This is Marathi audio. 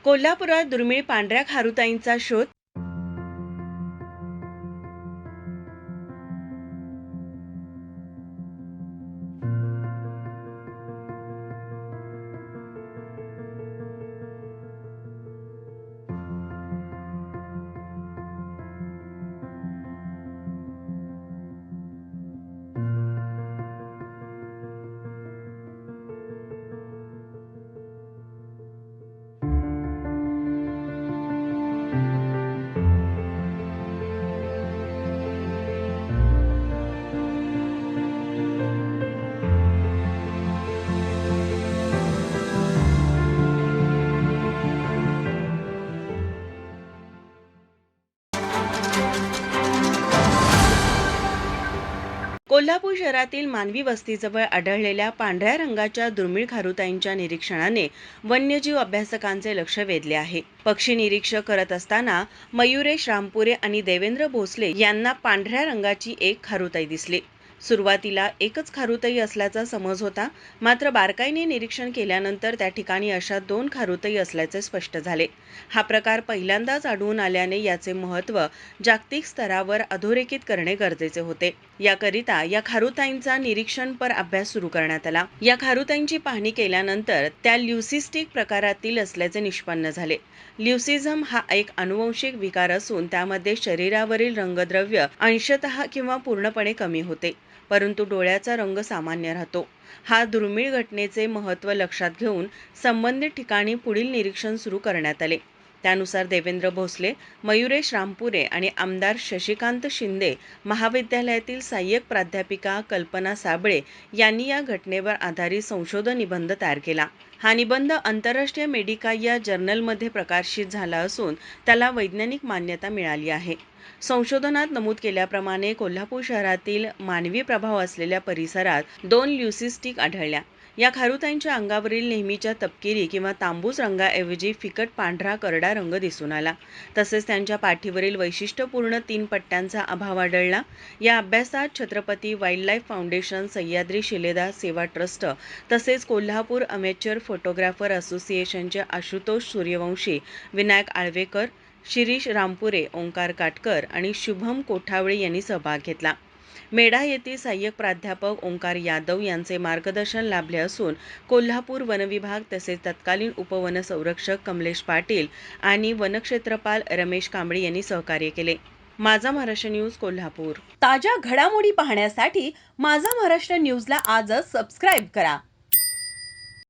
कोल्हापुरात दुर्मिळ पांढऱ्या खारुताईंचा शोध. कोल्हापूर शहरातील मानवी वस्तीजवळ आढळलेल्या पांढऱ्या रंगाच्या दुर्मिळ खारुताईंच्या निरीक्षणाने वन्यजीव अभ्यासकांचे लक्ष वेधले आहे. पक्षी निरीक्षण करत असताना मयुरेश रामपुरे आणि देवेंद्र भोसले यांना पांढऱ्या रंगाची एक खारुताई दिसली. सुरुवातीला एकच खारुताई असल्याचा समज होता, मात्र बारकाईने निरीक्षण केल्यानंतर त्या ठिकाणी अशा 2 खारुताई असल्याचे स्पष्ट झाले. हा प्रकार पहिल्यांदाच आढळून आल्याने याचे महत्त्व जागतिक स्तरावर अधोरेखित करणे गरजेचे होते. याकरिता या खारुताईंचा निरीक्षणपर अभ्यास सुरू करण्यात आला. या खारुताईंची पाहणी केल्यानंतर त्या ल्युसिस्टिक प्रकारातील असल्याचे निष्पन्न झाले. ल्युसिझम हा एक आनुवंशिक विकार असून त्यामध्ये शरीरावरील रंगद्रव्य अंशतः किंवा पूर्णपणे कमी होते, परंतु डोळ्याचा रंग सामान्य राहतो. हा दुर्मिळ घटनेचे महत्त्व लक्षात घेऊन संबंधित ठिकाणी पुढील निरीक्षण सुरू करण्यात आले. त्यानुसार देवेंद्र भोसले, मयुरेश रामपुरे आणि आमदार शशिकांत शिंदे महाविद्यालयातील सहाय्यक प्राध्यापिका कल्पना साबळे यांनी या घटनेवर आधारित संशोधन निबंध तयार केला. हा निबंध आंतरराष्ट्रीय मेडिका या जर्नलमध्ये प्रकाशित झाला असून त्याला वैज्ञानिक मान्यता मिळाली आहे. संशोधनात नमूद केल्याप्रमाणे कोल्हापूर शहरातील मानवी प्रभाव असलेल्या परिसरात 2 ल्युसिस्टिक आढळल्या. या खारुताईंच्या अंगावरील नेहमीच्या तपकिरी किंवा तांबूस रंगाऐवजी फिकट पांढरा करडा रंग दिसून आला. तसेच त्यांच्या पाठीवरील वैशिष्ट्यपूर्ण 3 पट्ट्यांचा अभाव आढळला. या अभ्यासात छत्रपती वाईल्डलाईफ फाउंडेशन, सह्याद्री शिलेदार सेवा ट्रस्ट तसेच कोल्हापूर अमेचर फोटोग्राफर असोसिएशनचे आशुतोष सूर्यवंशी, विनायक आळवेकर, शिरीष रामपुरे, ओंकार काटकर आणि शुभम कोठावळे यांनी सहभाग घेतला. मेढा येथील सहाय्यक प्राध्यापक ओंकार यादव यांचे मार्गदर्शन लाभले असून कोल्हापूर वनविभाग तसेच तत्कालीन उपवनसंरक्षक कमलेश पाटील आणि वनक्षेत्रपाल रमेश कांबळे यांनी सहकार्य केले. माझा महाराष्ट्र न्यूज, कोल्हापूर. ताज्या घडामोडी पाहण्यासाठी माझा महाराष्ट्र न्यूजला आजच सबस्क्राईब करा.